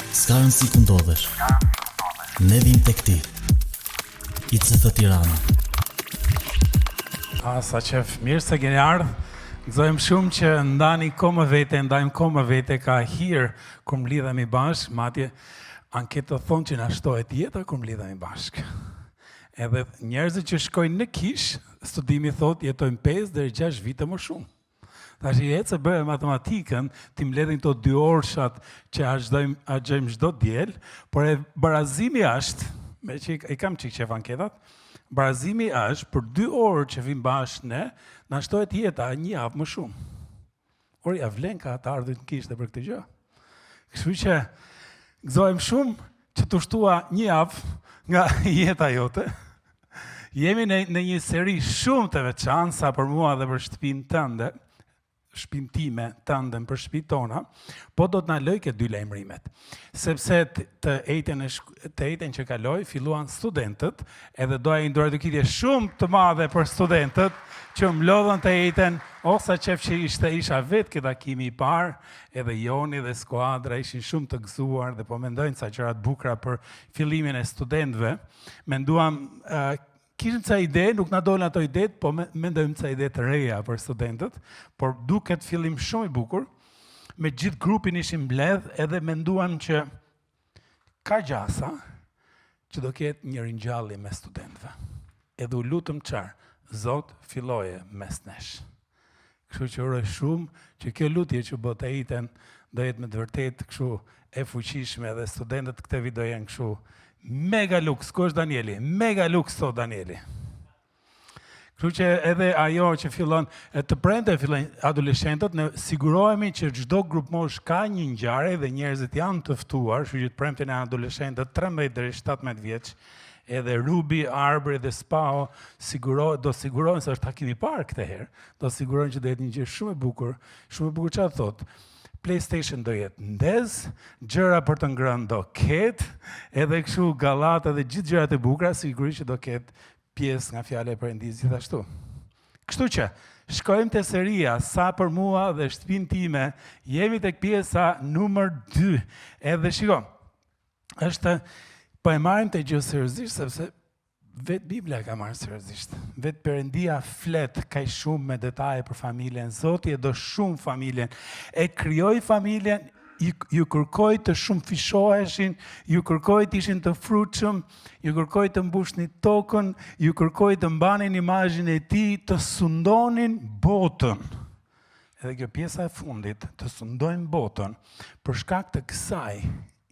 S'ka rëndësi ku ndodhesh. Ne vim tek ti. ICF Tirana. Sa qef, mirë se keni ardhë. Gëzojmë shumë që ndajmë kohë më vete ka hirë kur mblidhemi bashkë, madje anketa thonë që na shtohet jeta kur mblidhemi bashkë. Edhe njerëzit që shkojnë në kish, studimi thotë jetojnë 5 deri 6 vite më shumë. Tash jetë se bëhe matematikën, ti mbledhin këto 2 orëshat që harxojmë çdo diel, por e barazimi është, me që i kam qef anketat, barazimi është për 2 orë që vim bashkë ne, na shtohet jeta 1 javë më shumë. Por ja vlen ka të ardhur në kishte për këtë gjë. Kështu që gëzojmë shumë që të shtua 1 javë nga jeta jote. Jemi në një seri shumë të veçantë sa për mua dhe për shtëpinë tënde, shtëpinë time, tënden për shtëpinë tona, po do të na lëj këtë 2 lajmërimet. Sepse të ejten që kaloi, filluan studentët, edhe doja një ndërtykitje shumë të madhe për studentët, që mlodhën të ejten, osa qef që isha vetë këtë takimi i parë, edhe Joni dhe skuadra ishin shumë të gëzuar dhe po mendojnë sa gjërat bukura për fillimin e studentëve. Menduam kishim ca ide, nuk na dolën ato ide, po mendojmë ca ide të reja për studentët, por duket fillim shumë i bukur. Me gjithë grupin ishim mbledh edhe menduam që ka gjasa që do ketë një ringjallje me studentëve. Edhe u lutëm qarë, Zot filloje mes nesh. Kështu që uroj shumë që kjo lutje që bëhet e iten do jetë me të vërtet kështu e fuqishme dhe studentët këtë vit do jenë kështu mega luks, ku është Danieli? Mega luks sot Danieli. Kështu që edhe ajo që fillon të premte fillojnë adoleshentët, ne sigurohemi që çdo grup mosh ka një ngjarje dhe njerëzit janë të ftuar, kështu që të premten e adoleshentët 13 deri 17 vjeç, edhe Rubi, Arbri dhe Spao do sigurohen se është takimi i parë këtë herë, do sigurohen që do jetë një gjë shumë e bukur çfarë thotë. PlayStation do jetë ndez, gjëra për të ngrënë do ketë, edhe kështu gallata dhe gjithë gjërat e bukura, sigurisht që do ketë pjesë nga fjala e Perëndisë gjithashtu. Kështu që shkojmë te seria sa për mua dhe shtëpinë time, jemi tek pjesa numër 2. Edhe shiko, është po e marrim të gjë seriozisht sepse vetë Biblia ka marrë seriozisht. Vetë Perëndia flet kaq shumë me detaje për familjen. Zoti e do shumë familjen. E krijoi familjen, ju kërkoi të shumë fishoheshin, ju kërkoi të ishin të frutshëm, ju kërkoi të mbushnin tokën, ju kërkoi të mbanin imazhin e tij, të sundonin botën. Edhe kjo pjesa e fundit, të sundojnë botën, për shkak të kësaj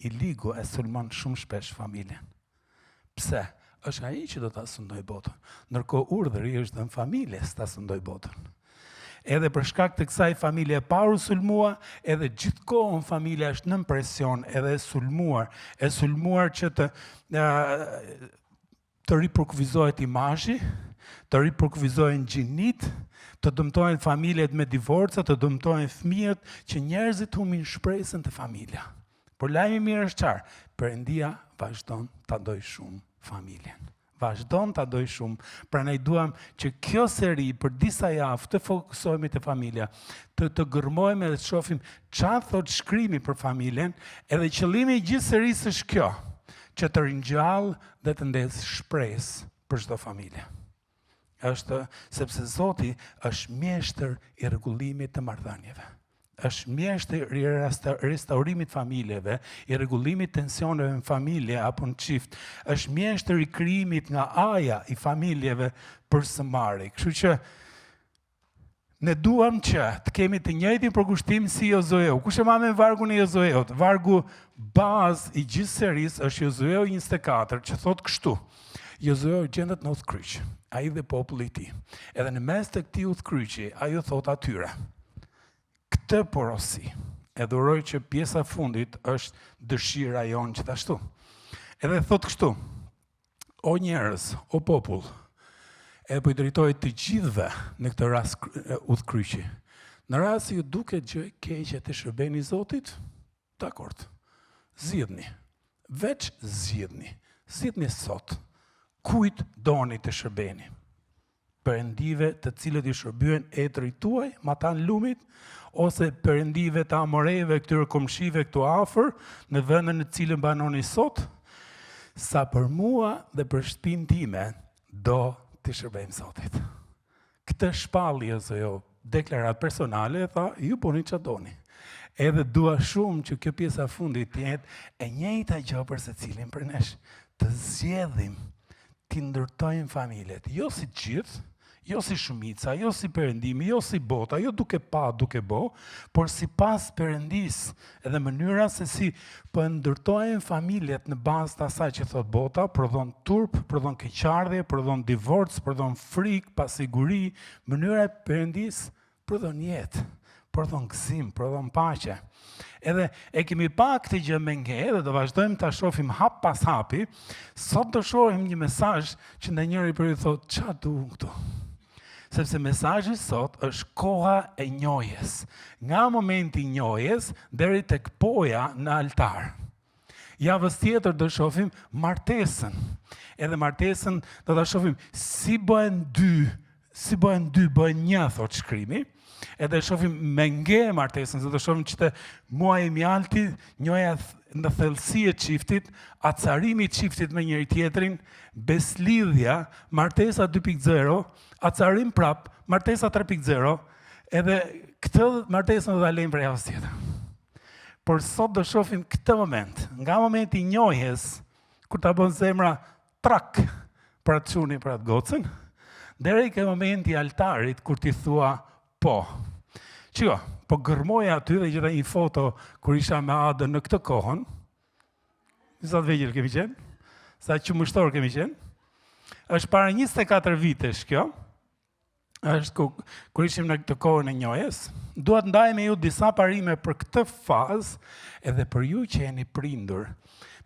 i ligu e sulmon shumë shpesh familjen. Pse? Është ai që do ta sundoj botën. Ndërkohë urdhëri është dhënë familjes ta sundoj botën. Edhe për shkak të kësaj familje pa u sulmua, edhe gjithkohën familja është nën presion, edhe e sulmuar që të ripërkufizohet imazhi, të ripërkufizohen gjinit, të dëmtojnë familjet me divorca, të dëmtojnë fëmijët, që njerëzit humbin shpresën te familja. Por lajmi mirë është qarë, Perëndia vazhdon ta doj shumë familjen. Vazhdon ta doj shumë. Prandaj duam që kjo seri për disa javë të fokusohemi te familja, të gërmojmë dhe të shohim çfarë thot shkrimi për familjen, edhe qëllimi i gjithë serisë është kjo, që të ringjall dhe të ndez shpresë për çdo familje. Është sepse Zoti është mjeshtër i rregullimit të marrëdhënieve. Është mjeshtër i restaurimit familjeve, i rregullimit tensioneve në familje apo në çift. Është mjeshtër i krijimit nga aja i familjeve për së mari. Kështu që ne duam që të kemi të njëjtin përkushtim si Jozueu. Kush e marrë me vargun e Jozueut? Vargu bazë i gjithë serisë është Jozueu 24, që thotë kështu. Jozueu gjendet në udhkryq, ai dhe populli i tij. Edhe në mes të këtij udhkryqi, ai u thot atyre: këtë porosi, edhe uroj që pjesa fundit është dëshira jonë gjithashtu. Edhe thot kështu: o njerëz, o popull, edhe po i drejtoj të gjithëve në këtë rast udhkryqi. Në rast se ju duket gjë e keqe të shërbeni Zotit, dakord. Zgjidhni. Veç zgjidhni. Zgjidhni sot. Kujt doni të shërbeni? perëndive të cilët i shërbyen etrit tuaj, ma ta në lumit, ose perëndive të amoreve, këtyre komshive këtu afër, në vendin në cilën banoni sot, sa për mua dhe për shtëpinë time, do të shërbejmë Zotit. Këtë shpallje ose jo, deklarat personale, tha, ju puni që doni. Edhe dua shumë që kjo pjesa fundit të jetë e njëjta gjë për secilin për nesh, të zgjedhim, të ndërtojmë familjet, jo si gjithë, jo si shumica, jo si perëndimi, jo si bota, jo duke pa, duke bo, por si pas perëndis, edhe mënyra se si po ndërtojmë familjet në bazë të asaj që thot bota, prodhon turp, prodhon keqardhje, prodhon divorc, prodhon frikë, pasiguri, mënyra e perëndis prodhon jetë, prodhon gëzim, prodhon paqe. Edhe e kemi pa këtë gjë me nge, dhe do vazhdojmë ta shohim hap pas hapi. Sot do shohim një mesazh që ndonjëri për ju thotë, "Ç'a duam këtu?" Sepse mesazhi sot është koha e njohjes. Nga momenti i njohjes deri tek poja në altar. Javës tjetër do shohim martesën. Edhe martesën do ta shohim si bëhen dy, bëhen një, thot shkrimi. Edhe shohim me nge martesën, se do shohim që të muaji mjalti, njohja në thellësi e çiftit, acarimi i çiftit me njëri tjetrin, beslidhja, martesa 2.0, acarim prap, martesa 3.0, edhe këtë martesën do ta lejmë për javën tjetër. Por sot do shohim këtë moment, nga momenti i njohjes, kur ta bën zemra trak për atë çunin, për atë gocën, deri ke momenti i altarit kur ti thua po. Qiko, po gërmoja aty dhe gjitha një foto kur isha me Adën në këtë kohën. Sa të vegjël kemi qenë? Sa qumështor kemi qenë? Është para 24 vitesh kjo. Është kur ishim në këtë kohën e njohjes. Dua të ndaj me ju disa parime për këtë fazë, edhe për ju që jeni prindur.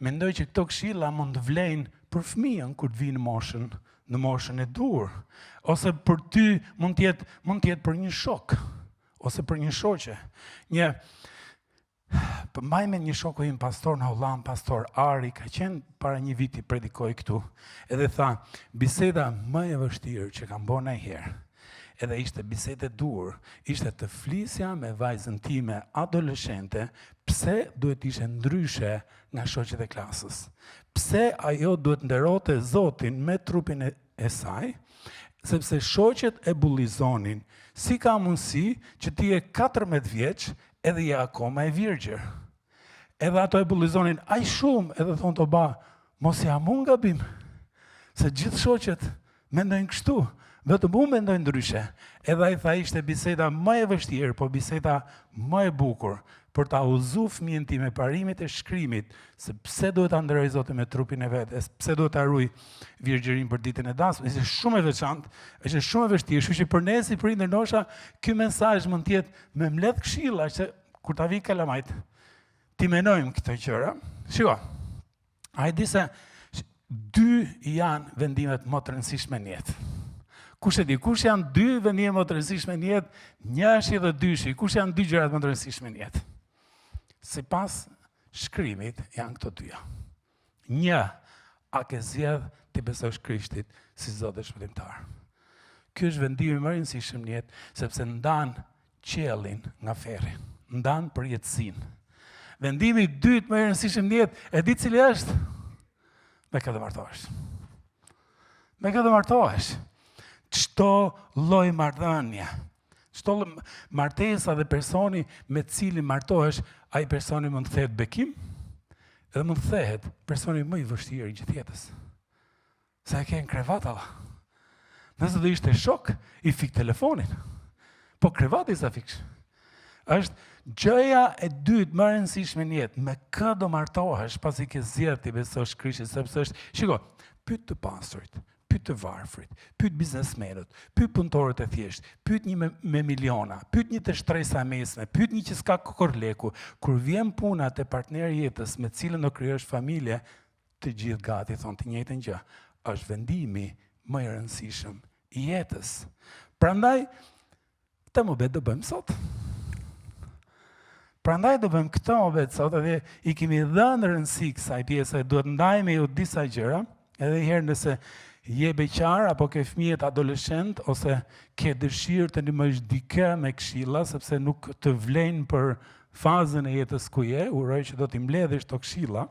Mendoj që këto këshilla mund të vlejnë për fëmijën kur të vinë në moshën e dur, ose për ty mund të jetë për një shok, ose për një shoqe. Mbaj me një shoku im pastor në Holland, pastor Ari, ka qenë para një viti predikoj këtu, edhe tha, biseda më e vështirë që kam bërë ndonjëherë, edhe ishte bisedë e dur, ishte të flisja me vajzën time adoleshente, pse duhet ishe ndryshe nga shoqet e klasës. Pse ajo duhet nderote Zotin me trupin e saj, sepse shoqet e bullizonin. Si ka mundësi që ti je 14 vjeç edhe je akoma e virgjër. Edhe ato e bullizonin aq shumë, edhe thonë të ba, mos jam unë gabim, se gjithë shoqet mendojnë kështu. Vetëm unë mendoj ndryshe. Edhe ai tha ishte biseda më e vështirë, po biseda më e bukur për ta udhëzuar fëmijën tim me parimet e shkrimit, se pse duhet ta nderoj Zotin me trupin e vet, pse duhet ta ruaj virgjërinë për ditën e dasmës. Ishte shumë e veçantë, ishte shumë e vështirë, kështu që për ne si prindër ndoshta ky mesazh mund të jetë me mbledh këshilla që kur ta vi kalamajt, ti menojmë këto gjëra. Shiko. Ai di se dy janë vendimet më të rëndësishme në jetë. Kush e di, kush janë dy vendime më të rëndësishme në jetë? Njashi dhe dyshi. Kush janë dy gjërat më të rëndësishme në jetë? Sipas shkrimit janë këto dyja. Një, a ke zgjedh të besosh Krishtit si Zot dhe Shpëtimtar. Ky është vendimi më i rëndësishëm në jetë, sepse ndan qiellin nga ferri, ndan përjetësinë. Vendimi i dytë më i rëndësishëm në jetë, e di cili është? Me këtë martohesh. Me këtë martohesh. Çdo lloj marrëdhënie, çdo martesa dhe personi me cilin martohesh, ai personi mund të thehet bekim, edhe mund të thehet personi më i vështirë i gjithë jetës. Sa e ke në krevat alla. Nëse do ishte shok, i fik telefonin. Po krevati sa fiksh. Është gjëja e dytë më e rëndësishme në jetë, me kë do martohesh pasi ke zgjedhur të besosh Krishtin, sepse është, shiko, pyet të pastorit, pyet të varfrit, pyet biznesmenët, pyet punëtorët e thjeshtë, pyet një me miliona, pyet një të shtresa e mesme, pyet një që s'ka kokorleku. Kur vjen puna te partneri jetës me cilën do krijosh familje, të gjithë gati thonë të njëjtën gjë. Është vendimi më i rëndësishëm i jetës. Prandaj, të mëbet do bëjmë sot. Prandaj do bëjmë këtë mëbet sot, edhe i kemi dhënë rëndësi kësaj pjese, duhet ndaj me ju disa gjëra, edhe herë nëse je beqar apo ke fëmijët adoleshent ose ke dëshirë të ndihmosh dikë me këshilla sepse nuk të vlen për fazën e jetës ku je, uroj që do t'i mbledhësh to këshilla.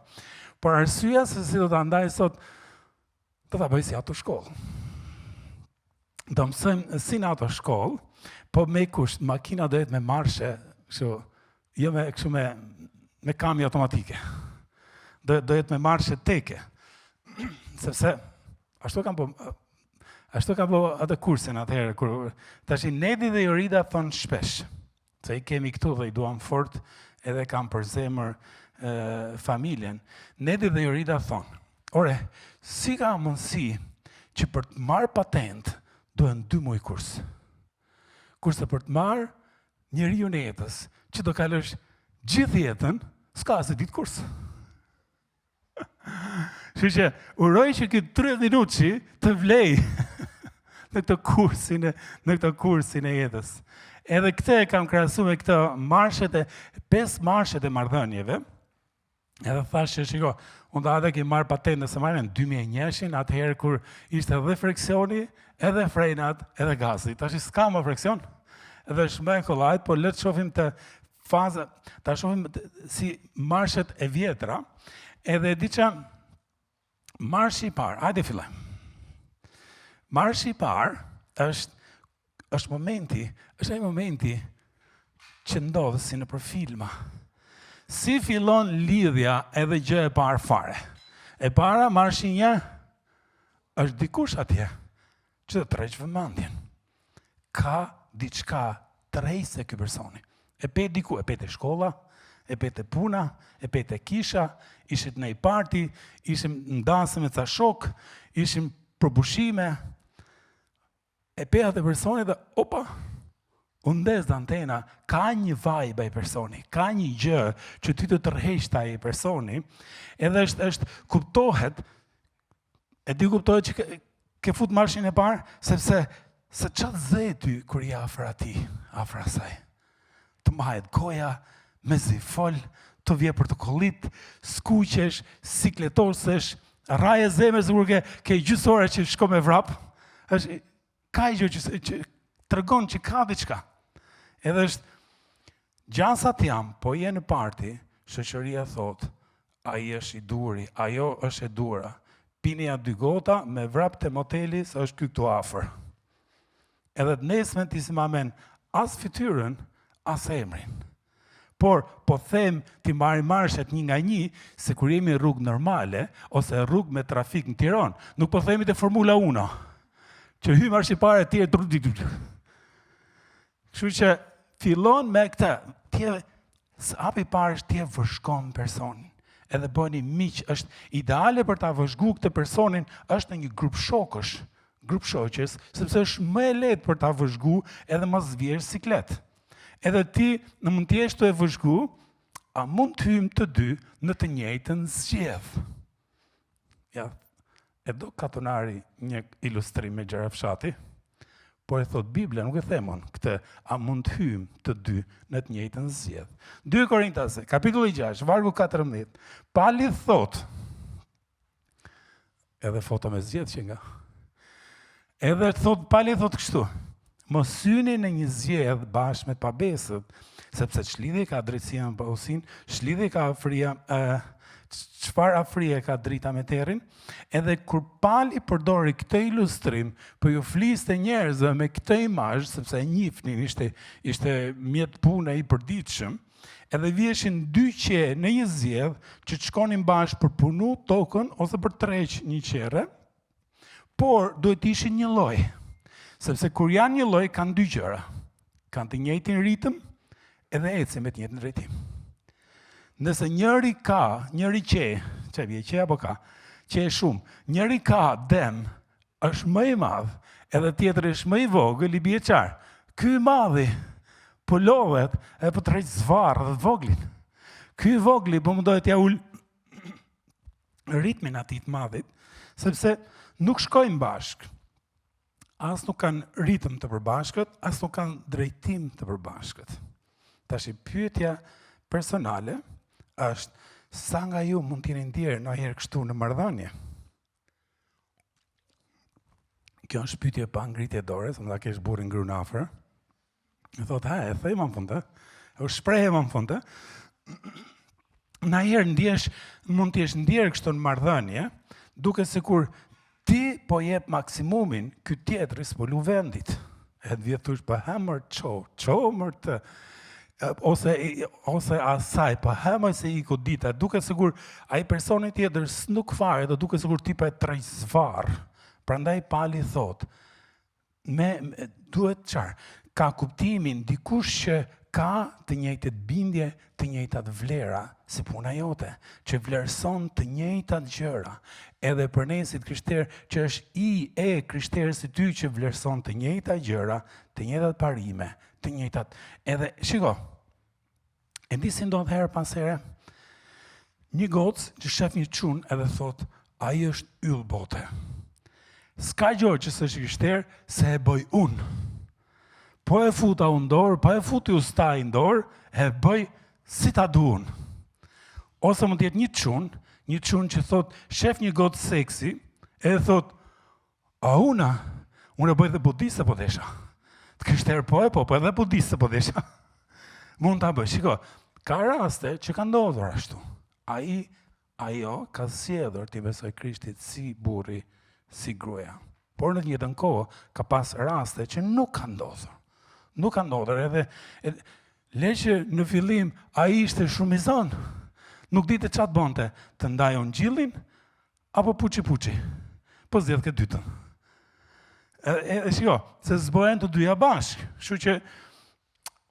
Por arsyeja se si do ta ndaj sot, do ta bëj si autoshkollë. Do mësojmë si në autoshkollë, po me kusht, makina do jetë me marshe, kështu, jo me kështu me kamje automatike. Do jetë me marshe teke. Sepse ashtu kam po atë kursin atëherë kur tash Nedi dhe Jorida thonë shpesh, se I kemi këtu dhe I duam fort edhe kam për zemër familjen. Nedi dhe Jorida thonë, ore, si ka mundësi që për të marrë patent duhen 2 muaj kurs. Kurse për të marrë njeriu në jetës, që do kalosh gjithë jetën, s'ka asë ditë kurs. Kështu që uroj që këtë 30 minutë të vlej në këtë kursin e jetës. Edhe këtë kam krahasu me këto 5 marshet e marrëdhënieve. Edhe thash që shiko, unë da edhe ke marrë patente se marrën 2001, atëherë kur ishte edhe freksioni, edhe frenat, edhe gazi. Tash s'ka më freksion, edhe është më e kollajt, por le të shohim të faza, ta shohim si marshet e vjetra, edhe di që marshi I parë, hajde fillojmë. Marshi I parë është ai momenti që ndodh si në për filma. Si fillon lidhja edhe gjë e parë fare. E para, marshi 1, është dikush atje që të tërheq vëmendjen. Ka diçka tërheqëse ky personi. E pe diku, e pe te shkolla, e pe te puna, e pe te kisha, ishit në I parti, ishim ndasë me ca shok, ishim përbushime, e pe atë personi dhe opa, undes dhe antena, ka një vibe ai personi, ka një gjë që ty të tërheqë ai personi, edhe është kuptohet, e di kuptohet që ke fut marshin e parë, sepse se qatë zë ty kur I afër ati, afër asaj. Të mahet goja, me zi fol, të vje për të kollit, skuqesh, sikletosësh, raje zemës kur ke gjysore që shko me vrap, ka I gjë që tregon që ka diçka. Edhe është gjansat jam, po je në parti, shoqëria thot, ai është I duri, ajo është e dura. Pini ja 2 gota me vrap të moteli, se është ky këtu afër. Edhe të nesmen ti si mamen as fytyrën, as emrin. Por, po them ti marri marshet 1 nga 1, se kur jemi rrugë normale, ose rrugë me trafik në Tiranë, nuk po themi te Formula 1, që hy marshi pare tjerë, kështu që fillon me këta, hapi parë është tje vëzhgon personin, edhe bëni miq, është ideale për ta vëzhgu këtë personin, është në një grup shoqës, sepse është më e lehtë për ta vëzhgu edhe mos vjesh siklet. Edhe ti në mund t'jesh të e vëzhgu, a mund të hymë të dy në të njëjtën zgjedh. Ja, e do katonari një ilustrim me gjëra fshati, por e thot Biblia, nuk e themon, këtë, a mund të hymë të dy në të njëjtën zgjedh. 2 Korintase, kapitulli 6, vargu 14, Pali thot, edhe foto me zgjedh që nga, edhe Pali thot kështu, mos syni në një zgjedh bashkë me pabesët, sepse çlidhje ka drejtësia me pausin, çlidhje ka afria, çfarë afrie ka drita me terrin, edhe kur Pali përdori këtë ilustrim, po ju fliste njerëzve me këtë imazh, sepse e njihnin, ishte mjet pune I përditshëm, edhe vjeshin 2 qe në një zgjedh që të shkonin bashkë për punu tokën ose për tërheq një qerre, por duhet ishin një lloj. Sepse kur janë një lloj kanë 2 gjëra. Kanë të njëjtin ritëm edhe ecin me të njëjtin drejtim. Nëse njëri qe apo ka, qe shumë, njëri ka dem, është më I madh, edhe tjetri është më I vogël, I bie qartë. Ky I madhi po lodhet e po tërheq zvarr dhe të voglin. Ky I vogli po mundohet t'ia ul ritmin atij të madhit, sepse nuk shkojnë bashkë. As nuk kanë ritëm të përbashkët, as nuk kanë drejtim të përbashkët. Tash pyetja personale është, sa nga ju mund t'jeni ndjerë ndonjëherë kështu në marrëdhënie? Kjo është pyetje pa ngritje dorë, se më ta kesh burrin ngru afër. E thot, e thej më në fund, u shprehe më në fund, Na herë mund t'jesh ndjerë kështu në marrëdhënie, duke sikur ti po jep maksimumin, ky tjetri s'po lu vendit. E të vjetë thush, pa hemër mër të, ose asaj, pa hemër se i ku dita, duke sikur ai personi tjetër s'nuk fare, dhe duke sikur ti pa e trejzvar. Prandaj Pali thot, duhet qarë, ka kuptimin dikush që ka të njëjtat bindje, të njëjtat vlera, si puna jote, që vlerëson të njëjtat gjëra. Edhe për ne si krishterë, që është krishterë si ty që vlerëson të njëjtat gjëra, të njëjtat parime, të njëjtat. Edhe, shiko, e di si ndodh herë pas here, një gocë që shef një çun edhe thot, ai është yll bote. S'ka gjë që s'është krishterë, se e bëj unë. Po e futa unë dorë, po e futi usta i dorë, e bëj si ta duun. Ose mund t'jetë një çun që thot, shef një gotë seksi, e thot, a unë e bëj dhe budisë po desha. Të krishterë po edhe budisë po desha. Mund t'a bëj, shiko, ka raste që ka ndodhur ashtu. Ajo ka zgjedhur t'i besoj Krishtit si burri, si gruaja. Por në të njëjtën kohë ka pas raste që nuk ka ndodhur. Nuk ka ndodhur edhe le që në fillim ai ishte shumizon. Nuk dite çfarë bënte, të ndajon gjillin apo puçi. Po zgjedh këtë dytën. E shiko, se zbohen të dyja bashkë. Kështu që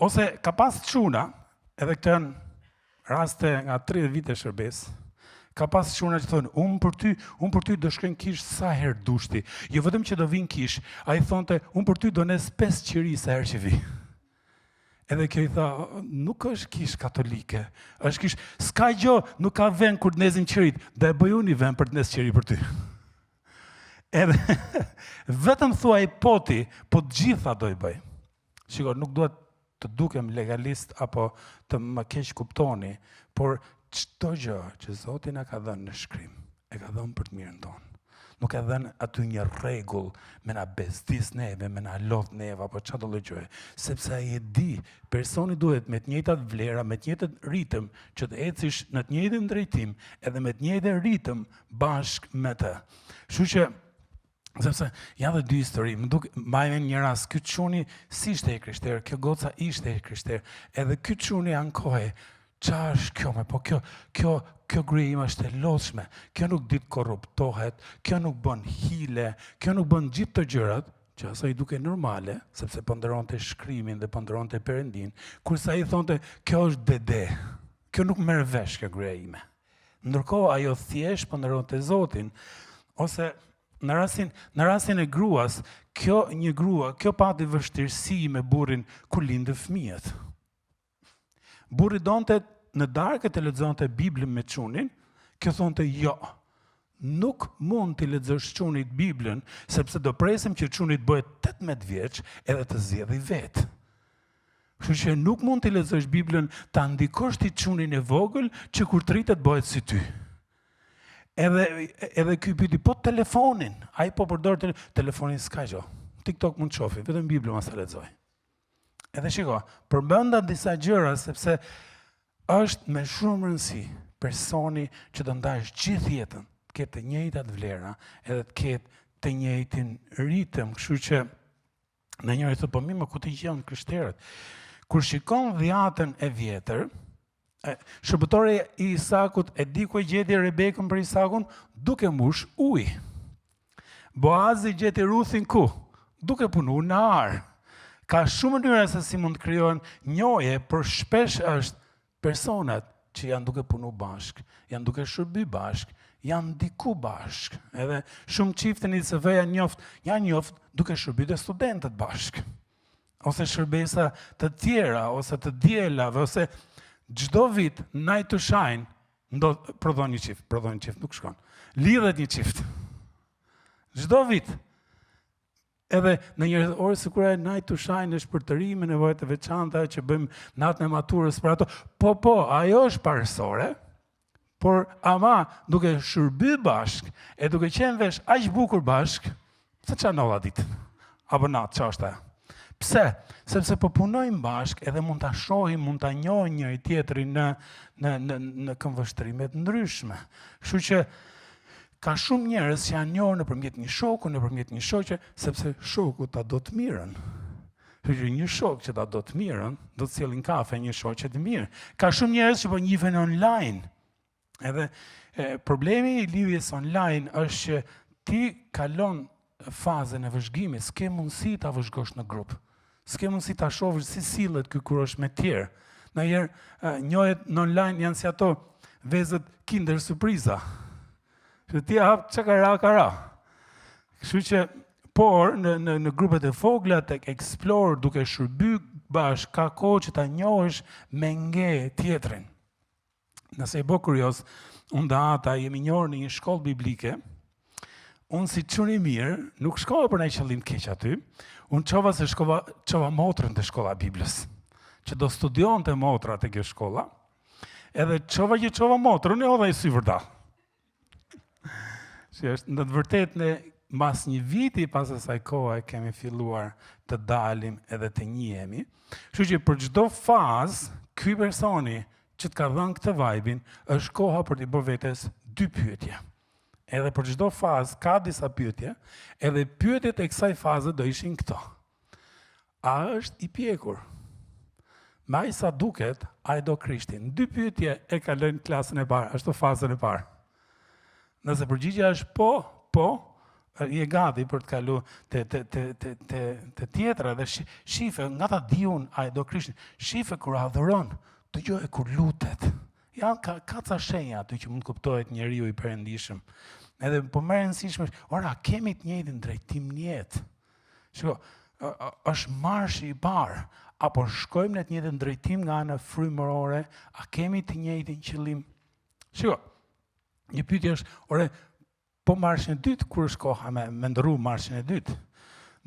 ose ka pas çuna, edhe këto janë raste nga 30 vite shërbes. Ka pas çuna që thonë, unë për ty do shkojnë kish sa herë dushti. Jo vetëm që do vinë kish, ai thonte, unë për ty do nes 5 qiri sa herë që vi. Edhe kjo i tha, nuk është kish katolike, është kish, s'ka gjo, nuk ka vend kur të nezin qirit, dhe e bëj unë i vend për të nes qiri për ty. Edhe, vetëm thua i poti, po të gjitha do i bëj. Shiko, nuk duhet të dukem legalist, apo të më keq kuptoni, por çdo gjë që Zoti na ka dhënë në shkrim, e ka dhënë për të mirën tonë. Nuk e dhënë aty një rregull me na bezdis neve, me na lodh neve, apo çfarë do lloj, sepse ai e di, personi duhet me të njëjtat vlera, me të njëjtin ritëm, që të ecish në të njëjtin drejtim, edhe me të njëjtin ritëm bashkë me të. Kështu që sepse janë dhe dy histori, mbajmë një rast, ky çuni si ishte i krishterë, kjo goca ishte i krishterë, edhe ky çuni ankohej, qa është kjo me, po kjo grejima është e lodhshme, kjo nuk ditë korruptohet, kjo nuk bën hile, kjo nuk bën gjithë të gjërat, që asaj duke normale, sepse ponderonte shkrimin dhe ponderonte Perëndin, kurse ai thonte, kjo është dede, kjo nuk merr vesh kjo grejime. Ndërkohë ajo thjesht ponderonte Zotin, ose në rastin e gruas, kjo pati vështirësi me burrin kur lindë fëmijët. Burri donte në darkë të lexonte Biblën me çunin, kjo thonte jo. Nuk mund të lexosh çunit Biblën, sepse do presim që çuni të bëhet 18 vjeç edhe të zgjedhë vetë. Kështu që nuk mund të lexosh Biblën, ta ndikosh ti çunin e vogël që kur të rritet bëhet si ty. Edhe ky pyeti po telefonin, ai po përdor telefonin s'ka gjë. TikTok mund të shohë, vetëm Biblën mos ta lexoj. Edhe shiko, përmenda disa gjëra, sepse është me shumë rëndësi personi që të ndash gjithë jetën, të ketë të njëjtat vlera, edhe të ketë të njëjtin ritëm, kështu që në njëri thotë, po më ku të janë krishterët. Kur shikon dhjatën e vjetër, shërbëtori i Isakut e di ku gjeti Rebekën për Isakun, duke mbush ujë. Boazi gjeti Ruthin ku? Duke punuar në ar. Ka shumë mënyra se si mund të krijohen njohje, por shpesh është personat që janë duke punu bashk, janë duke shërby bashk, janë diku bashk. Edhe shumë çifte në ICV janë njoft duke shërby dhe studentët bashk. Ose shërbesa të tjera, ose të dielave, ose çdo vit Night to Shine, prodhon një qift, nuk shkon. Lidhet një qift. Çdo vit. Edhe në një orë sikur ai Night to Shine është për të rinj, nevojat e veçanta që bëjmë natën e maturës për ato. Po, ajo është parësore, por ama duke shërby bashk, e duke qenë vesh aq bukur bashk, Se qa nolla ditë? Apo natë, qa është ajo? Pse? Sepse po punojmë bashkë edhe mund ta shohim, mund ta njohim njëri tjetrin në këmbvështrimet ndryshme. Kështu që ka shumë njerëz që janë njohur nëpërmjet një shoku, nëpërmjet një shoqe, sepse shoku ta do të mirën. Kështu që një shok që ta do të mirën, do të sjellin kafe një shoqe të mirë. Ka shumë njerëz që po njihen online. Edhe problemi i lidhjes online është që ti kalon fazën e vëzhgimit, s'ke mundësi ta vëzhgosh në grup. S'ke mundësi ta shohësh si sillet ky kur është me tjerë. Ndonjëherë njohet në online janë si ato vezët Kinder Surpriza. Që ti hap çka ka ra. Kështu që por në grupet e vogla tek Explore duke shërby bashkë ka kohë që ta njohësh me nge tjetrin. Nëse e bë kurioz, unë dhe ata jemi njohur në një shkollë biblike. Unë si çuni mirë, nuk shkova për një qëllim keq aty, unë qova se qova motrën të shkolla Biblës, që do studionte motra të kjo shkolla, edhe qova motrën e odha i sy vërdal. Që është në të vërtet në mas një viti pas asaj koha kemi filluar të dalim edhe të njihemi, kështu që për çdo fazë, ky personi që të ka dhënë këtë vajbin, është koha për t'i bërë vetes 2 pyetje. Edhe për çdo fazë ka disa pyetje, edhe pyetjet e kësaj faze do ishin këto. A është i pjekur? Me aq sa duket, ai do Krishtin. 2 pyetje e kalojnë klasën e parë, është fazën e parë. Nëse përgjigjja është po, je gati për të kalu të tjetra dhe shife, nga ta diun ai do Krishtin. Shife kur adhuron, dëgjoj kur lutet. Janë ka ca shenja aty që mund kuptohet njeriu i perëndishëm. Edhe po më e rëndësishme, ora kemi të njëjtin drejtim në jetë. Shiko, është marshi i parë, apo shkojmë në të njëjtin drejtim nga ana frymërore, a kemi të njëjtin qëllim? Shiko, një pyetje është, ore, po marshin e dytë, kur është koha me ndërru marshin e dytë?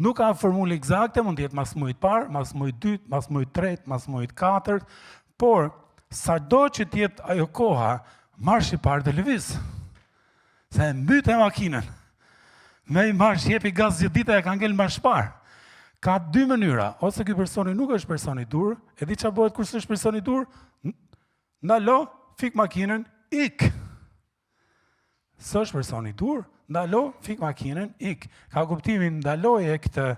Nuk ka formulë eksakte, mund të jetë mas mujit parë, mas mujit dytë, mas mujit tretë, mas mujit katërt, por sado që t'jetë ajo koha, marshi parë të lëviz. Se e mbyt e makinën. Me i marsh jepi gaz gjithë dita e ka ngel marsh parë. Ka 2 mënyra, ose ky personi nuk është personi dur, e di çfarë bëhet kur s'është personi dur? Ndalo, fik makinën, ik. S'është personi dur, ndalo, fik makinën, ik. Ka kuptimin ndaloje këtë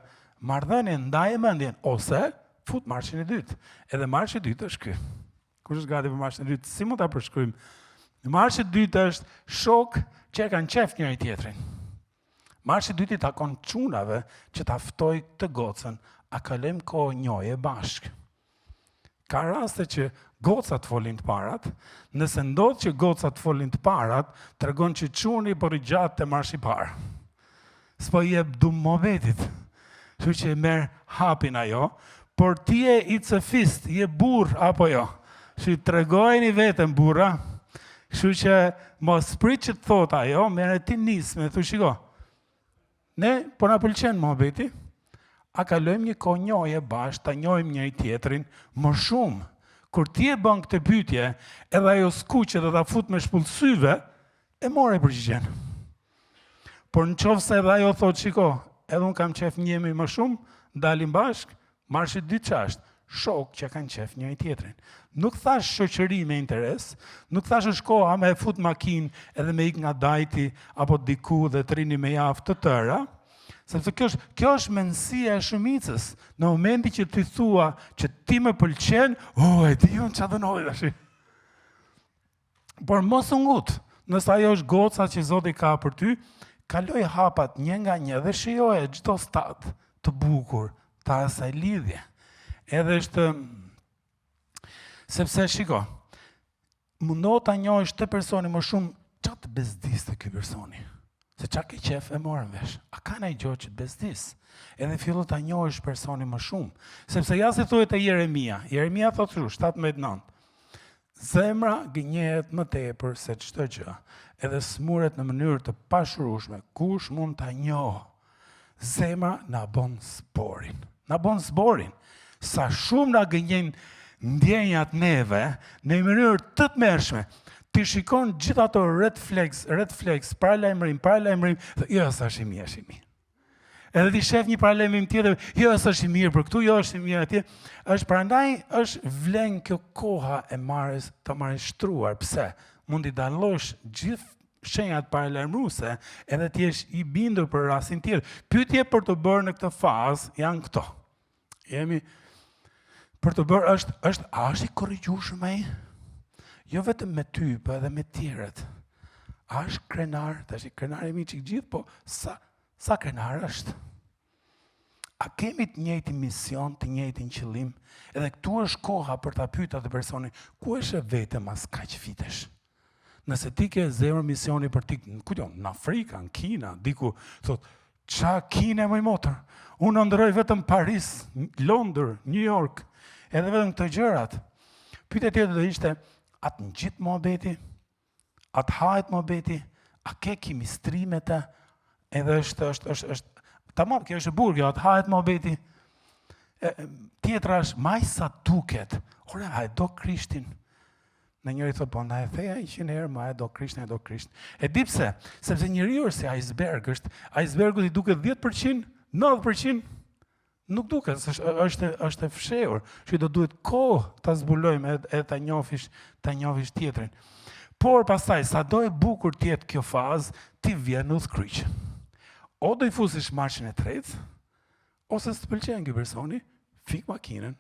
marrëdhënie, ndaje mendjen, ose fut marshin e dytë. Edhe marshi i dytë është ky. Kush është gati për marshin e dytë? Si mund ta përshkruajmë? Marshi i dytë është shok që e kanë qef njëri tjetrin. Marshi i dytë i takon çunave që ta ftoj të gocën, a kalojmë kohë njohje bashkë. Ka raste që gocat folin të parat, nëse ndodh që gocat folin të parat, tregon që çuni po rigjatë te marshi i parë. S'po jep dum momentit. Kështu që merr hapin ajo, por ti je i cefist, je burr apo jo? Që tregojeni vetëm burra. Kështu që mos prit që të thot ajo, merre ti nisme, thu shiko. Ne po na pëlqen mohabeti, a kalojmë një kohë njohje bashkë, ta njohim njëri tjetrin më shumë. Kur ti e bën këtë pyetje, edhe ajo skuqe dhe ta fut me shpullsyve, e more përgjigjen. Por nëse edhe ajo thot, shiko, edhe un kam qef njëmi më shumë, dalim bashkë, marshi i dytë ç'është? Shok që kanë qef njëri tjetrin. Nuk thash shoqëri me interes, nuk thash është koha me e fut makinë edhe me ik nga dajti apo diku dhe të rini me javë të tëra, sepse kjo është mendësia e shumicës. Në momenti që ti thua që ti më pëlqen, e di unë çfarë dënoj tash. Por mos u ngut, nëse ajo është goca që Zoti ka për ty, kaloj hapat një nga një dhe shijoje çdo stat të bukur të asaj lidhje. Edhe është, sepse shiko, mundo ta njohësh të personi më shumë, çfarë të bezdiste ky personi? Se çka ke qef e morën vesh. A ka ndonjë gjë që të bezdis? Edhe fillo ta njohësh personi më shumë, sepse ja si thuhet te Jeremia. Jeremia thotë kështu, 17:9. Zemra gënjehet më tepër se çdo gjë, edhe smuret në mënyrë të pashurueshme. Kush mund ta njohë? Zemra na bën zborin. Na bën zborin. Sa shumë na gënjen ndjenjat neve në mënyrë të tmerrshme. Ti shikon gjithë ato red flags, paralajmërim, dhe jo, sa është i mirë. Edhe ti shef një paralemim tjetër, jo është i mirë për këtu, jo është i mirë atje. Është prandaj është vlen kjo koha e të marrështruar. Pse? Mund t'i dallosh gjithë shenjat paralajmëruese, edhe ti jesh i bindur për rastin tjetër. Pyetje për të bërë në këtë fazë janë këto. Për të bërë a është i korrigjueshëm ai? Jo vetëm me ty, po edhe me tjerët. A është krenar, tash krenar e mi çik gjithë, po sa krenar është? A kemi të njëjtin mision, të njëjtin qëllim? Edhe këtu është koha për ta pyetur atë personin, ku është vetëm as kaq vitesh? Nëse ti ke zemër misioni për ti, në Afrikë, në Kina, diku, thot, qa Kine më i motër? Unë ndëroj vetëm Paris, Londër, New York, edhe vetëm këto gjërat. Pyetja tjetër do ishte, atë në gjithë mohabeti, atë hahet mohabeti, a ke kimistri me të, edhe është tamam, kjo është e bukur, kjo atë hahet mohabeti. Tjetra është, maj sa duket, ore, a e do Krishtin? Në njëri thot, po, na e theja 100 herë, ma e do Krishtin, e do Krisht. E di pse, sepse njeriu është si iceberg, icebergu i duket 10%, 90%, nuk duket, është e fshehur, që do duhet kohë ta zbulojmë edhe ta njohësh tjetrin. Por pastaj, sa do e bukur tjetë kjo fazë, ti vjen në udhkryq. O do i fusish marshin e tretë, ose s'të pëlqen ky personi, fik makinën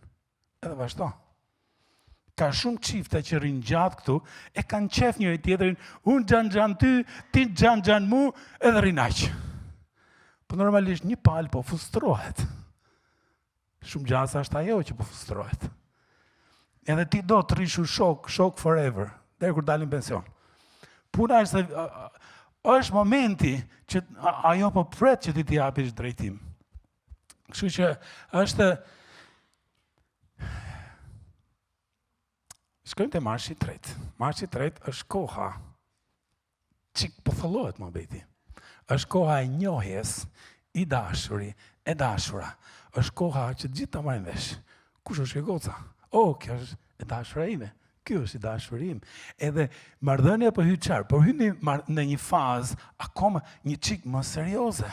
edhe vazhdo. Ka shumë çifte që rrinë gjatë këtu, e kanë qef njëri tjetrin, unë xhan ty, ti xhan mu, edhe rrinë aq. Po normalisht një palë po frustrohet. Shumë gjasa është ajo që po frustrohet. Edhe ti do të rrishu shok forever, deri kur dalin pension. Puna është se është momenti që ajo po pret që ti t'i japish drejtim. Kështu që është shkojmë te marshi i tretë. Marshi i tretë është koha çik po thollohet mohabeti. Është koha e njohjes i dashuri, e dashura. Është koha që gjithë ta marrin vesh. Kush është kjo goca? Kjo është e dashura ime. Ky është i dashuri im. Edhe marrëdhënia po hyj çfarë? Po hyj në një fazë akoma një çik më serioze.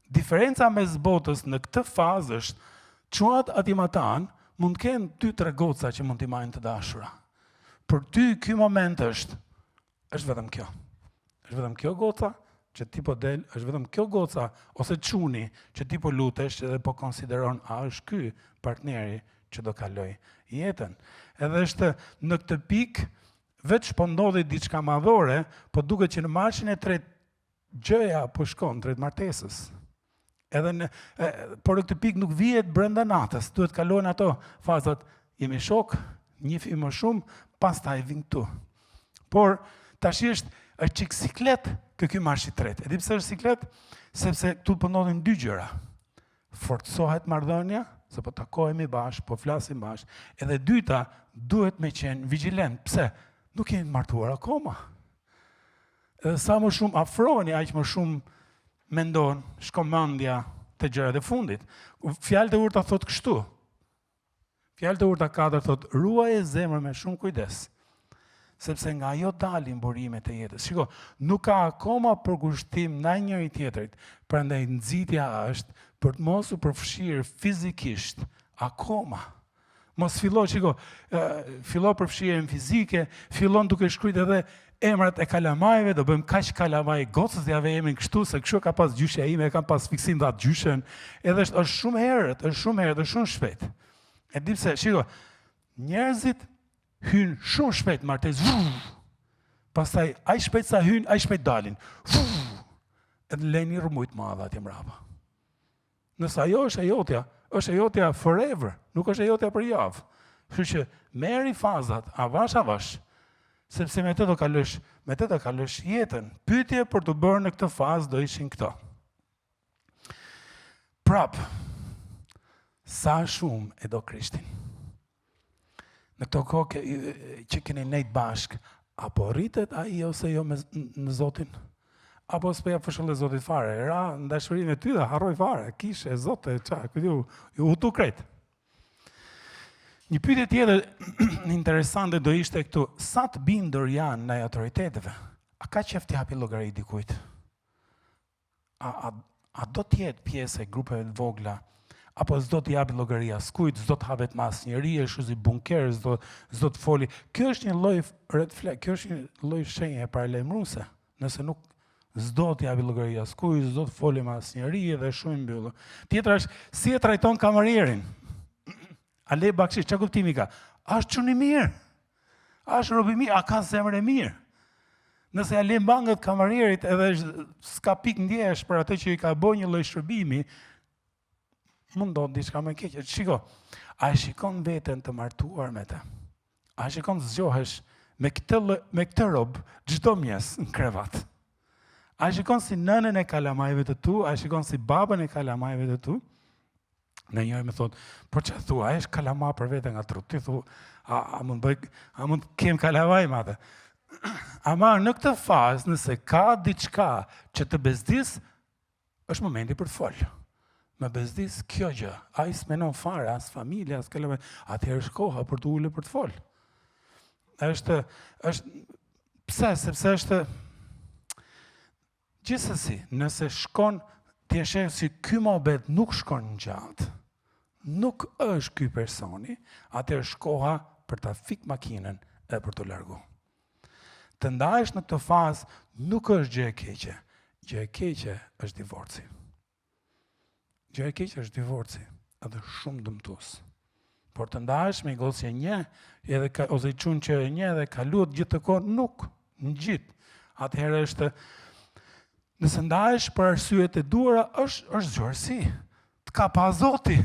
Diferenca mes botës në këtë fazë është çuat atimatan mund të kenë 2-3 goca që mund t'i marrin të dashura. Për ty ky moment është vetëm kjo. Është vetëm kjo goca që ti po del, është vetëm kjo goca ose çuni që ti po lutesh edhe po konsideron a është ky partneri që do kaloj jetën. Edhe është në këtë pikë veç po ndodhi diçka madhore, po duket që në marshin e tretë gjëja po shkon drejt martesës. Edhe por në këtë pikë nuk vihet brenda natës, duhet kalojnë ato fazat, jemi shok, njifi më shumë, pastaj vin këtu. Por tash është çik siklet ky marsh i tretë. E di pse është siklet? Sepse këtu po ndodhin 2 gjëra. Forcohet marrëdhënia, se po takohemi bashkë, po flasim bashkë. Edhe dyta, duhet me qenë vigjilent. Pse? Nuk jeni të martuar akoma. Edhe sa më shumë afroheni, aq më shumë mendon, shkon mendja te gjërat e fundit. Fjalët e urta thot kështu. Fjalët e urta 4 thot, ruaje zemrën me shumë kujdes. Sepse nga ajo dalin burimet e jetës. Shiko, nuk ka akoma përkushtim ndaj njëri tjetrit, prandaj nxitja është për të mos u përfshirë fizikisht akoma. Mos fillo, shiko, fillo përfshirjen fizike, fillon duke shkruajtur edhe emrat e kalamajve, do bëjmë kaq kalamaj gocës jave emrin kështu, se kështu ka pas gjyshja ime, kam pas fiksim dha gjyshen, edhe është shumë herët, është shumë shpejt. E di pse, shiko, njerëzit hynë shumë shpejt martes, pastaj aq shpejt sa hynë, aq shpejt dalin. Edhe lejnë një rrëmujt madhe atje mbrapa. Nëse ajo është e jotja forever, nuk është e jotja për javë. Kështu që merri fazat, avash, sepse me të do kalësh jetën. Pyetje për të bërë në këtë fazë do ishin këto. Prap, sa shumë e do Krishtin? Në këto kohë që keni nejtë bashkë, apo rritet ai ose jo në Zotin? Apo s'peja fëshëllë e Zotit fare? Ra në dashurin e ty dhe harroj fare, kishe, Zote, ju hutu krejt. Një pyetje tjetër interesante do ishte këtu, sa të bindur janë ndaj autoriteteve? A ka qef t'i hapi llogari dikujt? a do t'jetë pjesë e grupeve të vogla, apo s'do t'i japi llogaria skujt, s'do t'hapet me asnjëri, është si bunker, s'do të foli. Kjo është një lloj red flag, kjo është një lloj shenje paralajmëruese. Nëse nuk s'do t'i japi llogaria skujt, s'do të foli me asnjëri dhe shumë mbyllur. Tjetra është si e trajton kamarierin. A le bakshish, çka kuptimi ka? Është çuni mirë. Është robi mirë, a ka zemër e mirë. Nëse ja le mbangët kamarierit edhe s'ka pikë ndjesh për atë që i ka bërë një lloj shërbimi, mund do diçka më keqe. Shiko, a e shikon veten të martuar me të? A e shikon të zgjohesh me këtë rob çdo mëngjes në krevat? A e shikon si nënën e kalamajve të tu? A e shikon si babën e kalamajve të tu? Në njëherë më thotë, por çfarë thua, a është kalama për vete nga trut? Ti thu, a mund kem kalamaj me atë? Ama në këtë fazë, nëse ka diçka që të bezdis, është momenti për të folë. Me bezdis kjo gjë, a i s'menon fare, as familja, as kalamaj, atëherë është koha për të ulë për të folë. Pse? Sepse është gjithsesi, nëse shkon ti e sheh si ky mohabet nuk shkon në gjatë, nuk është ky personi, atëherë është koha për ta fik makinën e për të largu. Të ndahesh në këtë fazë nuk është gjë e keqe. Gjë e keqe është divorci. Gjë e keqe është divorci, edhe shumë dëmtues. Por të ndahesh me gocë një, ose i çun që një dhe kaluat gjithë të kohë nuk në gjithë. Atëherë është nëse ndahesh për arsyet e duara, është zgjuarsi. Të ka pa Zoti.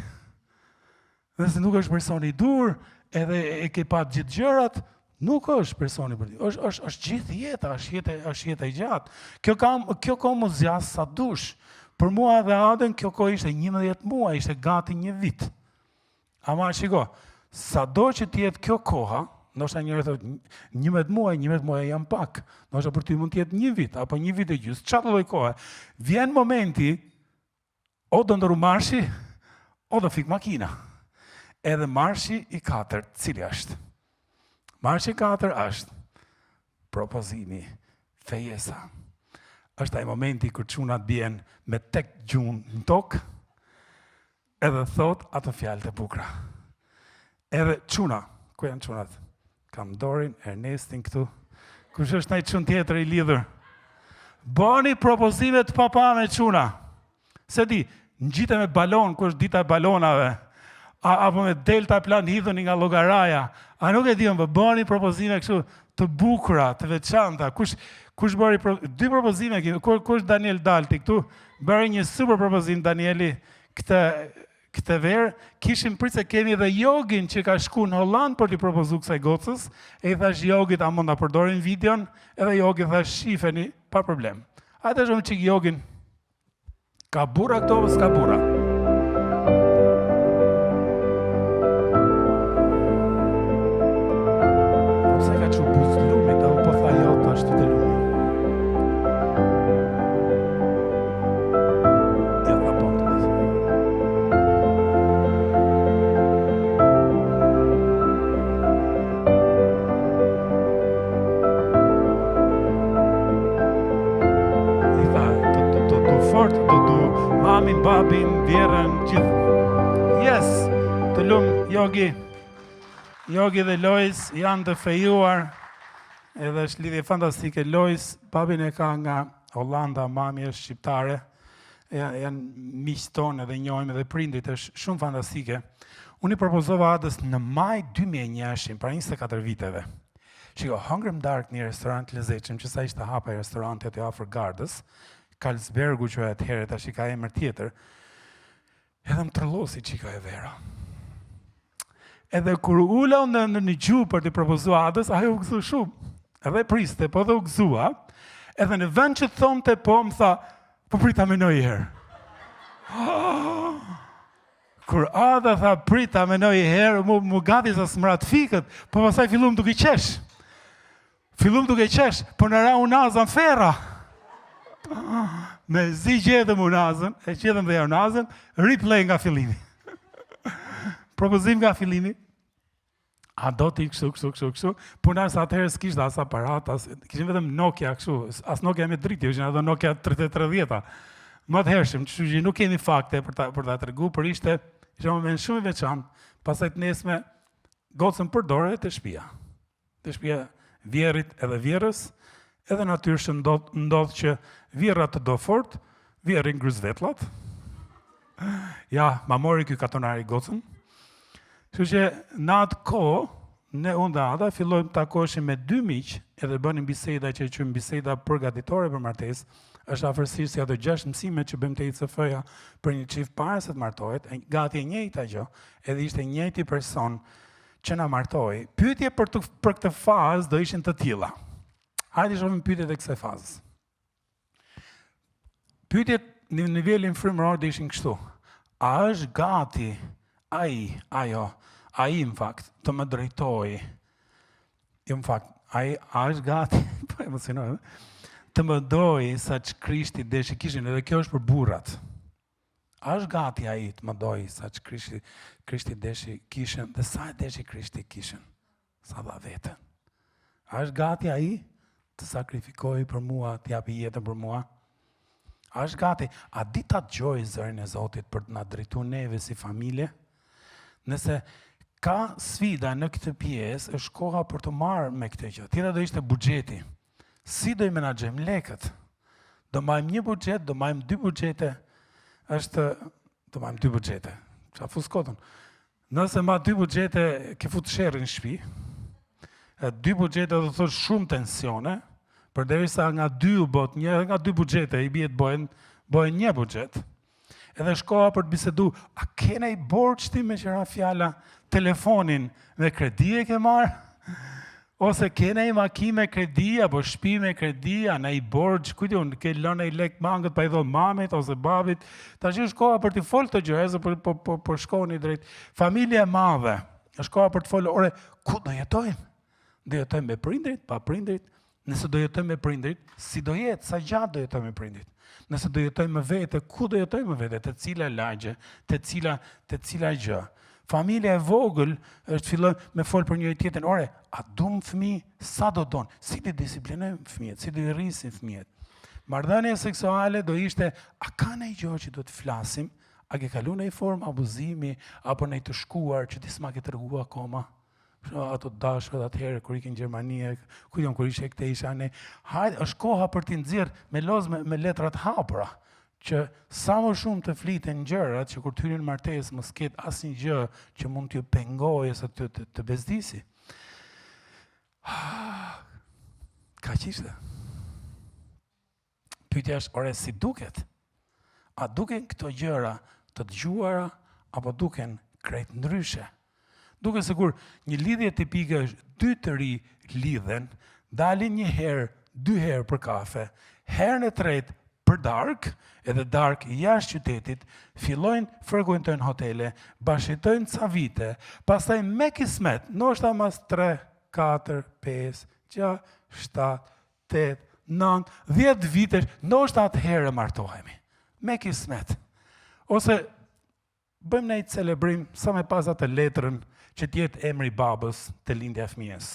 Nëse nuk është personi i dur, edhe e ke pa gjithë gjërat, nuk është personi për ti. Është gjithë jeta, është jeta e gjatë. Kjo kohë më zjas sa dush. Për mua dhe Aden, kjo kohë ishte 11 muaj, ishte gati 1 vit. Ama shiko, sado që t'jetë kjo koha, ndoshta njëri thotë 11 muaj jam pak. Ndoshta për ty mund të jetë 1 vit apo 1 vit e gjysmë. Çfarë lloj kohe? Vjen momenti o do ndëru marshi, o do fik makina. Edhe marshi i 4, cili është? Marshi i 4 është propozimi, fejesa. Është ai momenti kur çunat bien me tek gjunë në tokë, edhe thot ato fjalë të bukura. Edhe çuna, ku janë çunat? Kam Dorin, Ernestin këtu. Kush është ai çun tjetër i lidhur? Bëni propozime të papame çuna. Se di, ngjite me balon, ku është dita e balonave. Apo me delta plan hidhuni nga llogaraja. A nuk e di, më bëni propozime kështu të bukura, të veçanta. Kush bëri 2 propozime, kush Daniel Dalti këtu, bëri një super propozim Danieli këtë verë, kishim pritë se kemi edhe Jogin që ka shku në Holland për t'i propozu kësaj gocës, e i thash Jogit a mund ta përdorin videon, edhe Jogi thash shifeni, pa problem. Hajde shumë qik Jogin, ka bura këto, s'ka bura. Pse ka që buzë lumit, apo po tha jo të ashtu të lumit. Ja tha po të bezë. I tha, të fort, të mamin, babin, vjerën, gjithë. Yes, të lumë, Jogi. Jogi dhe Lois janë të fejuar, edhe është lidhje fantastike. Lois, babin e ka nga Hollanda, mami është shqiptare, janë miqë tonë edhe njohim edhe prindit, është shumë fantastike. Unë i propozova Adës në maj 2001, pra 24 viteve. Shiko, hëngrëm darkë një restorant lezetshëm, që sa ishte hapa i restoranti aty afër Gardës, Karlsbergu që e atëherë, tash i ka emër tjetër, edhe më tërlosi qika e vera. Edhe kur ula në një gjuhë për t'i propozua Adës, ajo u gëzu shumë. Edhe priste, po dhe u gëzua, edhe në vend që thonte po, më tha, po prita menoj herë. Kur Ada tha prita menoj herë, mu gati sa smrat fikët, po pasaj fillum duke qesh. Po në ra unazën ferra. Me zi gjedhëm unazën, e gjedhëm dhe unazën, replay nga fillimi. Propozim nga fillimi, a do t'i kështu, punar sa atëherë s'kishtë as aparat, kishim vetëm Nokia kështu, as Nokia me driti, ishin ato Nokia 3310-a. Më të hershëm, që nuk kemi fakte për ta tregu, por ishte moment shumë i veçantë, pastaj të nesme gocën përdore të shtëpia. Të shtëpia vjerrit edhe vjerrës, edhe natyrshëm ndodh që vjerra të do fort, vjerri ngryz vetllat. Ja, ma mori ky katonari gocën. Kështu që në atë kohë, ne unë dhe Ada fillojmë të takoheshim me 2 miq, edhe bënim biseda që quajmë biseda përgatitore për martesë. Është afërsisht si ato 6 mësime që bëjmë te ICF-ja për një çift para se të martohet, gati e njëjta gjë, edhe ishte njëjti person që na martoi. Pyetje për këtë fazë do ishin të tilla. Hajde shohim pyetjet e kësaj fazës. Pyetjet në nivelin frymëror do ishin kështu. A është gati ai në fakt të më drejtojë? Jo në fakt, a është gati, po emocionoj, të më dojë sa që Krishti deshi kishin, edhe kjo është për burrat. A është gati ai të më dojë sa që Krishti deshi kishin, dhe sa e deshi Krishti kishin? Sa dha vetën. A është gati ai të sakrifikojë për mua, të japi jetën për mua? A është gati? A di ta dëgjoj zërin e Zotit për të na drejtuar neve si familje? Nëse ka sfida në këtë pjesë, është koha për të marrë me këtë gjë. Tjera do ishte buxheti. Si do i menaxhojmë lekët? Do majmë një buxhet, do majmë 2 buxhete, do majmë 2 buxhete. Qa fuskotën. Nëse ma 2 buxhete, ke fut sherrin në shtëpi, 2 buxhete do thotë shumë tensione, përderisa nga 2 u bot një, nga 2 buxhete i bie të bëhen një buxhet. Edhe shkoha për të bisedu, a kena i borç ti me qëra fjala telefonin me kredi e ke marrë? Ose kena i maki me kredi, apo shtëpi me kredi, a na i borç, kujti unë, ke lënë i lek mangët pa i dhonë mamit ose babit, ta që është koha për t'i folë të gjë, ose për shkoni drejt. Familje e madhe, është koha për të folë, ore, ku do jetojmë? Do jetojmë me prindrit, pa prindrit? Nëse do jetojmë me prindrit, si do jetë, sa gjatë do jetojmë me prindrit? Nëse do jetojmë me vete, ku do jetojmë me vete? Të cila lagje, të cila gjë? Familja e vogël është fillon me folë për njëri tjetrin. Ore, a dum fëmijë, sa do don? Si të disiplinojmë fëmijët, si të rrisim fëmijët? Marrëdhënia seksuale do ishte, a ka ndonjë gjë që do të flasim? A ke kaluar në një formë abuzimi apo në të shkuar që ti s'ma ke treguar akoma? Ato dashur atëherë kur ikin në Gjermani, kujton kur ishte këtej isha ne. Hajde, është koha për t'i nxjerr me lozë me letrat hapura, që sa më shumë të fliten gjërat që kur të hyrin në martesë mos ketë asnjë gjë që mund t'ju pengojë ose të bezdisi. Kaq ishte. Pyetja është, ore, si duket? A duken këto gjëra të dëgjuara apo duken krejt ndryshe? Duke sikur një lidhje tipike është 2 të ri lidhen, dalin një herë, 2 herë për kafe, herën e tretë për darkë, edhe darkë jashtë qytetit, fillojnë frekuentojnë hotele, bashkëtojnë ca vite, pastaj me kismet, ndoshta mas 3, 4, 5, 6, 7, 8, 9, 10 vite, ndoshta atëherë martohemi. Me kismet. Ose bëjmë një celebrim sa me pas atë letrën që t'jetë emri babës të lindja fëmijës.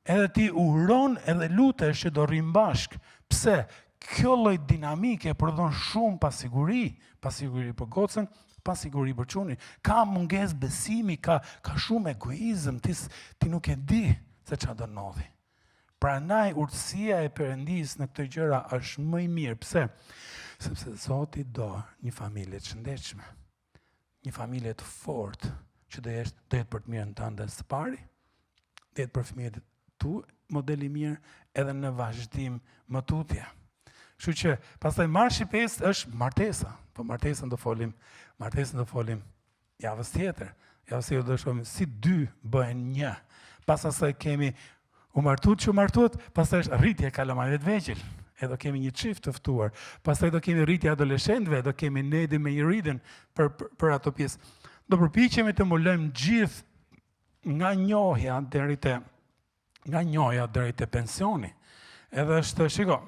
Edhe ti uron edhe lutesh që do rrim bashk. Pse? Kjo lloj dinamike prodhon shumë pasiguri për gocën, pasiguri për çunin. Ka mungesë besimi, ka shumë egoizëm, ti nuk e di se çfarë do ndodhi. Prandaj urtësia e Perëndis në këtë gjëra është më e mirë. Pse? Sepse Zoti do një familje të shëndetshme, një familje të fortë, që do jetë për të mirën tënde së pari, do jetë për fëmijët tu modeli mirë, edhe në vazhdim më tutje. Kështu që pastaj marshi 5 është martesa, po martesën do folim javës tjetër. Javës tjetër do shohim si 2 bëhen 1. Pas asaj kemi u martuat, pastaj është rritje kalamajve të vegjël. Do kemi një çift të ftuar. Pastaj do kemi rritje adoleshentëve, do kemi Nedi me Iridën për ato pjesë. Do përpiqemi të mbulojmë gjithë nga njohja deri te pensioni. Edhe është, shiko,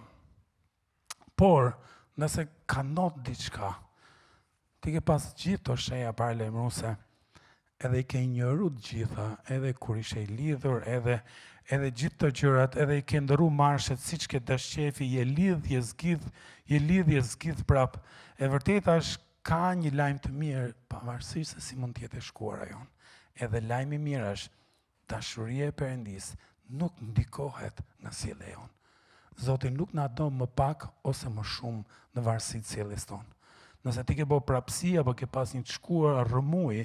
por nëse ka ndodhur diçka, ti ke pas gjithë to shenja paralajmëruese, edhe i ke njëru të gjitha, edhe kur ishe i lidhur, edhe gjithë të gjërat, edhe i ke ndëru marshet, si që ke dashqefi, je lidh, je zgjidh prap. E vërteta është ka një lajmë të mirë, pavarësisht se si mund t'jetë e shkuara jon. Edhe lajmi mirë është, dashuria e Perëndis nuk ndikohet nga sjellja jon. Zoti nuk na do më pak ose më shumë në varësi të sjelljes tonë. Nëse ti ke bërë prapësi apo ke pas një të shkuar rrëmuj,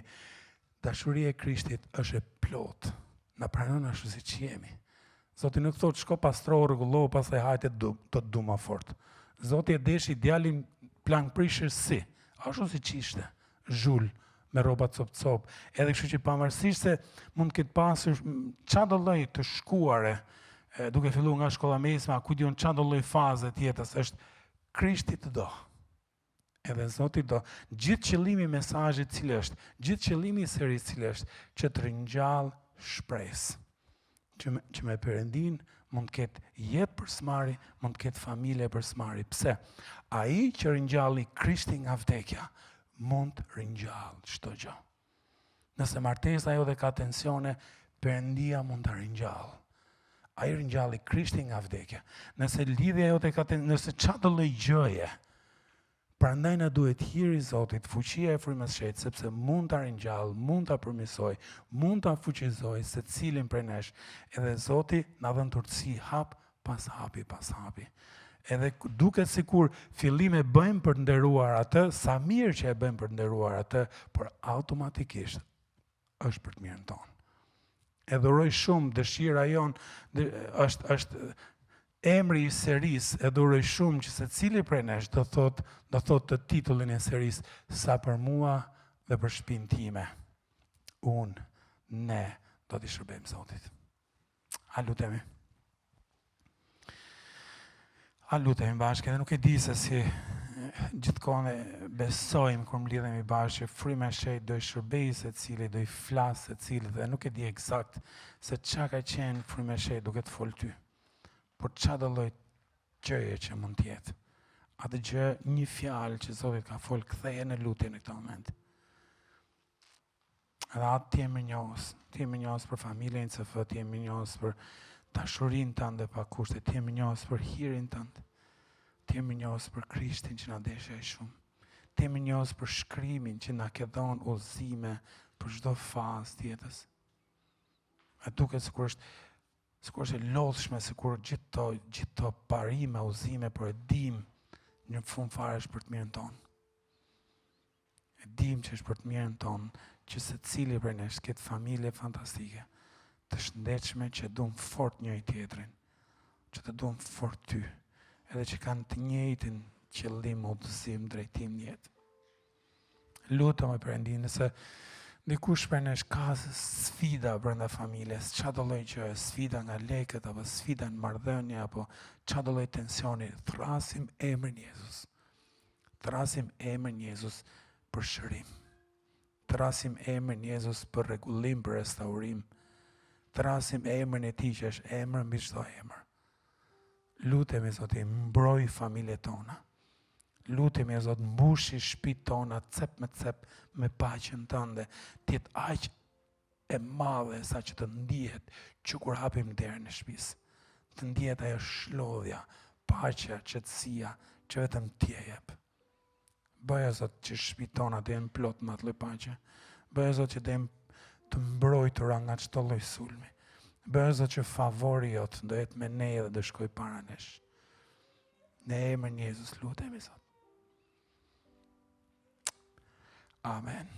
dashuria e Krishtit është e plot. Na pranon ashtu siç jemi. Zoti nuk thotë shko pastro, rregullo, pastaj hajde të du më fort. Zoti e deshi djalin plan prishër si, ashtu siç ishte, zhul me rroba cop-cop. Edhe kështu që pavarësisht se mund të ketë pasur çdo lloj të shkuare, duke filluar nga shkolla mesme, ku diun çdo lloj faze të jetës, është Krishti të do. Edhe Zoti do. Gjithë qëllimi i mesazhit cili është, gjithë qëllimi i serisë cili është, që të ringjall shpresë. Që me Perëndin mund të ketë jetë për smari, mund të ketë familje për smari. Pse? Ai që ringjalli Krishti nga vdekja, mund të ringjallë çdo gjë. Nëse martesa jote ka tensione, Perëndia mund ta ringjallë. Ai ringjalli Krishti nga vdekja. Nëse lidhja jote ka nëse çdo lloj gjëje, prandaj na duhet hiri i Zotit, fuqia e frymës së Shenjtë, sepse mund ta ringjallë, mund ta përmirësoj, mund ta fuqizoj secilin prej nesh. Edhe Zoti na dhën turtësi hap pas hapi pas hapi. Edhe duket sikur fillime bëjmë për të nderuar atë, sa mirë që e bëjmë për të nderuar atë, por automatikisht është për të mirën tonë. E dhuroj shumë, dëshira jonë është emri i serisë, e dhuroj shumë që secili prej nesh do thot të titullin e serisë, sa për mua dhe për shtëpinë time. Unë, ne do t'i shërbejmë Zotit. A lutemi. A lutemi bashkë, edhe nuk e di se si gjithkohë besojmë kur mblidhemi bashkë, fryma e Shenjtë do i shërbejë secili, do i flas secili, dhe nuk e di eksakt se çka ka qenë fryma e Shenjtë duke të folë ty. Por çdo lloj gjëje që mund të jetë. Atë gjë, një fjalë që Zoti ka folë, ktheje në lutje në këtë moment. Edhe atë ti e mirënjohës për familjen CF, ti e mirënjohës për dashurinë tënde pa kushte, ti e mirënjohës për hirin tënd. Ti e mirënjohës për Krishtin që na desh aq shumë. Ti e mirënjohës për shkrimin që na ke dhënë udhëzime për çdo fazë të jetës. A duket sikur është e lodhshme, sikur gjithë parime, udhëzime, por e dim në fund fare është për të mirën tonë. E dim që është për të mirën tonë, që secili prej nesh ketë familje fantastike, të shëndetshme, që duam fort njëri tjetrin, që të duam fort ty, edhe që kanë të njëjtin qëllim, udhëzim, drejtim në jetë. Lutem Perëndin, nëse dikush prej nesh ka sfida brenda familjes, çdo lloj gjë, sfida nga lekët apo sfida në marrëdhënie apo çdo lloj tensioni, thrasim emrin Jezus. Thrasim emrin Jezus për shërim. Thrasim emrin Jezus për rregullim, për restaurim. Thrasim emrin e Tij që është emër mbi çdo emër. Lutemi Zoti, mbroj familjet tona. Lutemi Zot, mbushi shtëpitë tona cep me cep me paqen tënde, të jetë aq e madhe sa që të ndihet që kur hapim derën e shtëpisë, të ndihet ajo shlodhja, paqja, qetësia që vetëm Ti e jep. Bëja Zot që shtëpitë tona të jenë plot me atë lloj paqe. Bëja Zot që të jenë të mbrojtura nga çdo lloj sulmi. Bëja Zot që favori Jot do jetë me ne dhe do shkoj para nesh. Në emrin e Jezus lutemi Zot. Amen.